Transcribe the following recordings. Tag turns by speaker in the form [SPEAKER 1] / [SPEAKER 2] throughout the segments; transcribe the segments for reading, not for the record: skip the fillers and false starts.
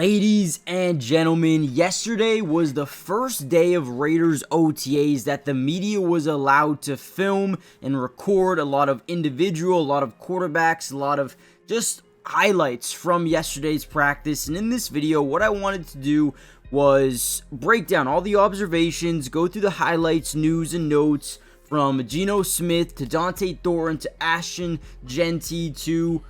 [SPEAKER 1] Ladies and gentlemen, yesterday was the first day of Raiders OTAs that the media was allowed to film and record a lot of individual, a lot of quarterbacks, a lot of just highlights from yesterday's practice. And in this video, what I wanted to do was break down all the observations, go through the highlights, news, and notes from Geno Smith to Dante Thorne to Ashton Jeanty to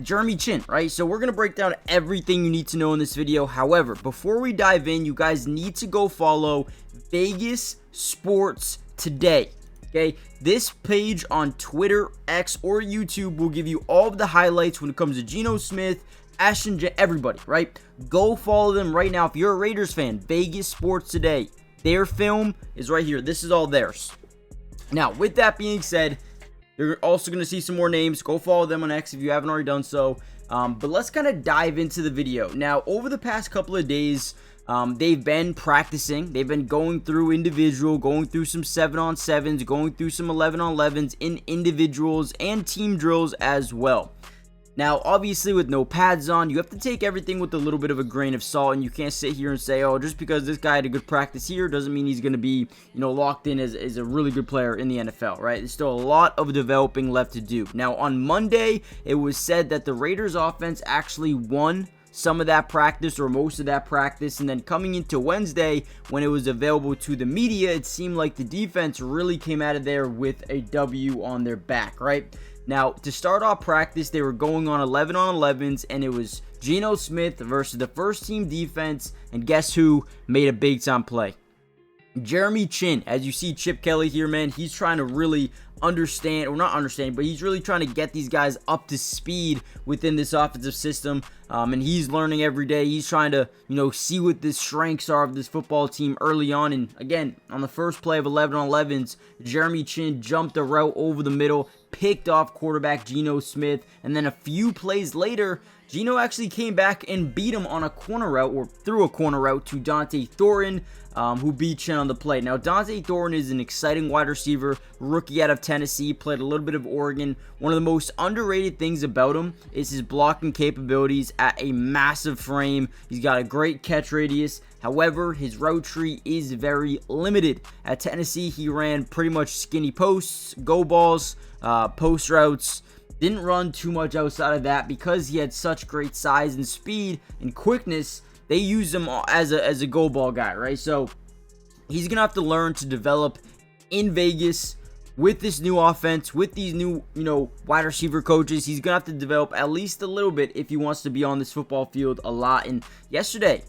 [SPEAKER 1] Jeremy Chin, right? So we're going to break down everything you need to know in this video. However, before we dive in, you guys need to go follow Vegas Sports Today, okay? This page on Twitter, X, or YouTube will give you all of the highlights when it comes to Geno Smith, Ashton Jeanty, everybody, right? Go follow them right now. If you're a Raiders fan, Vegas Sports Today, their film is right here. This is all theirs. Now, with that being said, you're also going to see some more names. Go follow them on X if you haven't already done so. But let's kind of dive into the video. Now, over the past couple of days, they've been practicing. They've been going through individual, going through some 7-on-7s, going through some 11-on-11s in individuals and team drills as well. Now, obviously, with no pads on, you have to take everything with a little bit of a grain of salt, and you can't sit here and say, oh, just because this guy had a good practice here doesn't mean he's going to be, locked in as a really good player in the NFL, right? There's still a lot of developing left to do. Now, on Monday, it was said that the Raiders offense actually won some of that practice or most of that practice, and then coming into Wednesday when it was available to the media, it seemed like the defense really came out of there with a W on their back, right? Now, to start off practice, they were going on 11-on-11s, and it was Geno Smith versus the first team defense, and guess who made a big-time play? Jeremy Chin. As you see Chip Kelly here, man, he's trying to really understand, or not understand, but he's really trying to get these guys up to speed within this offensive system, and he's learning every day. He's trying to, see what the strengths are of this football team early on, and again, on the first play of 11-on-11s, Jeremy Chin jumped a route over the middle, picked off quarterback Geno Smith, and then a few plays later, Geno actually came back and beat him on a corner route, or threw a corner route to Dante Thorne, who beat Chin on the play. Now, Dante Thorne is an exciting wide receiver, rookie out of Tennessee, played a little bit of Oregon. One of the most underrated things about him is his blocking capabilities at a massive frame. He's got a great catch radius. However, his route tree is very limited. At Tennessee, he ran pretty much skinny posts, go balls, post routes. Didn't run too much outside of that because he had such great size and speed and quickness. They used him as a go ball guy, right? So he's gonna have to learn to develop in Vegas with this new offense, with these new wide receiver coaches. He's gonna have to develop at least a little bit if he wants to be on this football field a lot. And yesterday,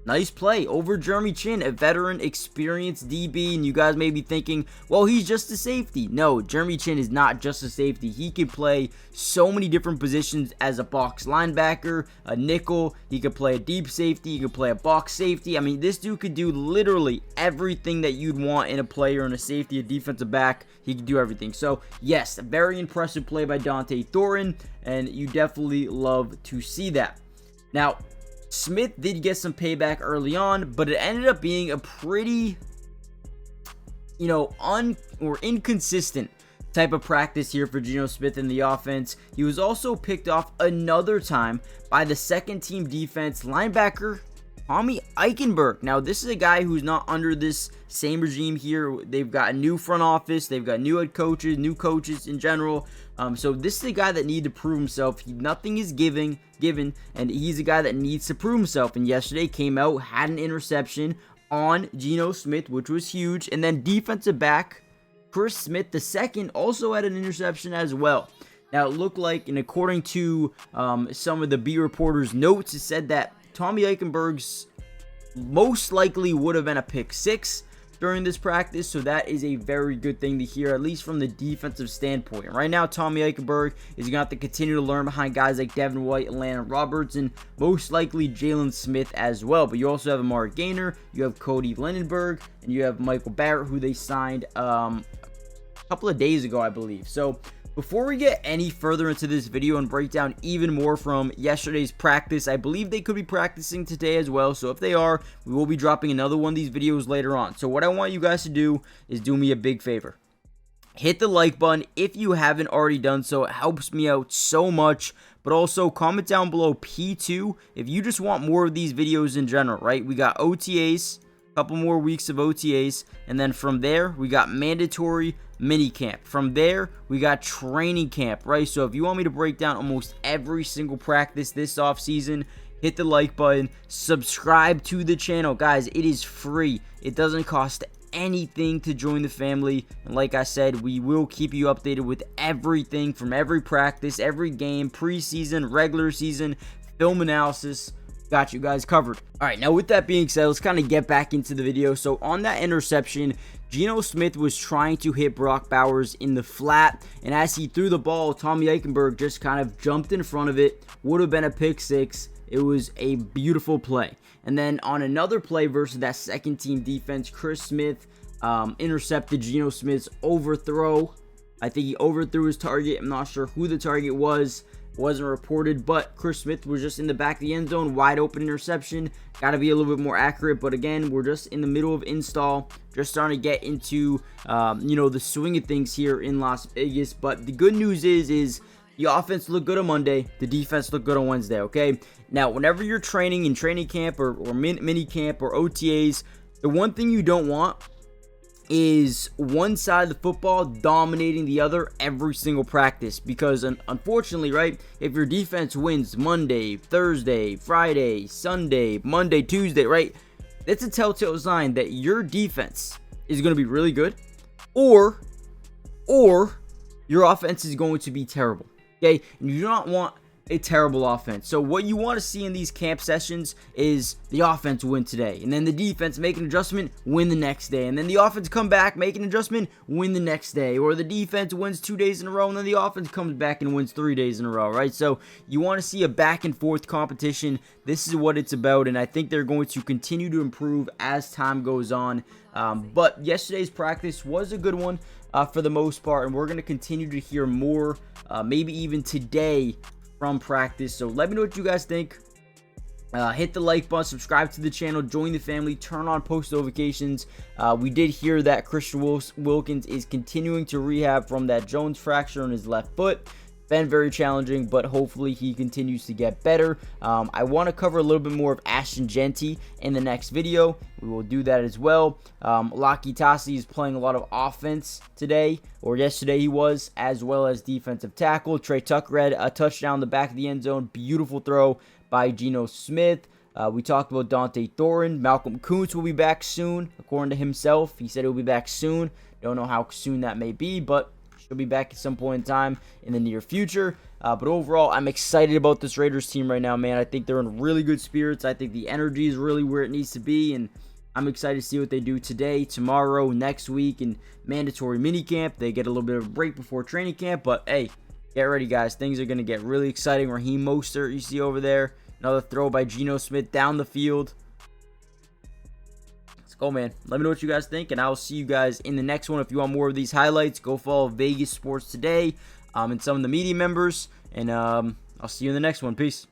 [SPEAKER 1] nice play over Jeremy Chin, a veteran, experienced DB, and you guys may be thinking, well, he's just a safety. No, Jeremy Chin is not just a safety. He can play so many different positions as a box linebacker, a nickel. He could play a deep safety. He could play a box safety. I mean, this dude could do literally everything that you'd want in a player, in a safety, a defensive back. He could do everything. So, yes, a very impressive play by Dante Thorne, and you definitely love to see that. Now, Smith did get some payback early on, but it ended up being a pretty, inconsistent type of practice here for Geno Smith in the offense. He was also picked off another time by the second team defense linebacker, Tommy Eichenberg. Now, this is a guy who's not under this same regime here. They've got a new front office. They've got new head coaches, new coaches in general. So this is a guy that needs to prove himself. Nothing is given, and he's a guy that needs to prove himself. And yesterday came out, had an interception on Geno Smith, which was huge. And then defensive back Chris Smith II also had an interception as well. Now, it looked like, and according to some of the beat reporters' notes, it said that Tommy Eichenberg's most likely would have been a pick six during this practice, so that is a very good thing to hear, at least from the defensive standpoint. Right now, Tommy Eichenberg is going to have to continue to learn behind guys like Devin White and Landon Roberts, and most likely Jalen Smith as well. But you also have Amari Gainer, you have Cody Lindeberg, and you have Michael Barrett, who they signed a couple of days ago, I believe. So before we get any further into this video and break down even more from yesterday's practice, I believe they could be practicing today as well. So if they are, we will be dropping another one of these videos later on. So what I want you guys to do is do me a big favor. Hit the like button if you haven't already done so. It helps me out so much. But also comment down below P2 if you just want more of these videos in general, right? We got OTAs, a couple more weeks of OTAs, and then from there we got mandatory mini camp. From there we got training camp, right? So if you want me to break down almost every single practice this off season, hit the like button, subscribe to the channel. Guys, it is free. It doesn't cost anything to join the family, and like I said, we will keep you updated with everything from every practice, every game, preseason, regular season, film analysis. Got you guys covered. All right, now with that being said, let's kind of get back into the video. So on that interception, Geno Smith was trying to hit Brock Bowers in the flat, and as he threw the ball, Tommy Eichenberg just kind of jumped in front of it. Would have been a pick six. It was a beautiful play. And then on another play versus that second team defense, Chris Smith intercepted Geno Smith's overthrow. I think he overthrew his target. I'm not sure who the target was. Wasn't reported, but Chris Smith was just in the back of the end zone. Wide open interception. Got to be a little bit more accurate. But again, we're just in the middle of install. Just starting to get into, the swing of things here in Las Vegas. But the good news is the offense looked good on Monday. The defense looked good on Wednesday, okay? Now, whenever you're training in training camp or mini camp or OTAs, the one thing you don't want is one side of the football dominating the other every single practice. Because, unfortunately, right, if your defense wins Monday, Thursday, Friday, Sunday, Monday, Tuesday, right, that's a telltale sign that your defense is going to be really good or your offense is going to be terrible. Okay, and you do not want a terrible offense. So what you want to see in these camp sessions is the offense win today, and then the defense make an adjustment, win the next day, and then the offense come back, make an adjustment, win the next day, or the defense wins 2 days in a row, and then the offense comes back and wins 3 days in a row, right? So you want to see a back and forth competition. This is what it's about, and I think they're going to continue to improve as time goes on. But yesterday's practice was a good one for the most part, and we're going to continue to hear more, maybe even today, from practice. So let me know what you guys think. Hit the like button, subscribe to the channel, join the family, turn on post notifications. We did hear that Christian Wilkins is continuing to rehab from that Jones fracture on his left foot. Been very challenging, but hopefully he continues to get better. I want to cover a little bit more of Ashton Jeanty in the next video. We will do that as well. Laki Tassi is playing a lot of offense today, or yesterday he was, as well as defensive tackle. Trey Tucker had a touchdown in the back of the end zone. Beautiful throw by Geno Smith. We talked about Dante Thorne. Malcolm Kuntz will be back soon, according to himself. He said he'll be back soon. Don't know how soon that may be, but she'll be back at some point in time in the near future. But overall, I'm excited about this Raiders team right now, man. I think they're in really good spirits. I think the energy is really where it needs to be, and I'm excited to see what they do today, tomorrow, next week, and mandatory minicamp. They get a little bit of a break before training camp, but hey, get ready, guys. Things are going to get really exciting. Raheem Mostert, you see over there. Another throw by Geno Smith down the field. Go, man. Let me know what you guys think, and I'll see you guys in the next one. If you want more of these highlights, go follow Vegas Sports Today and some of the media members, and I'll see you in the next one. Peace.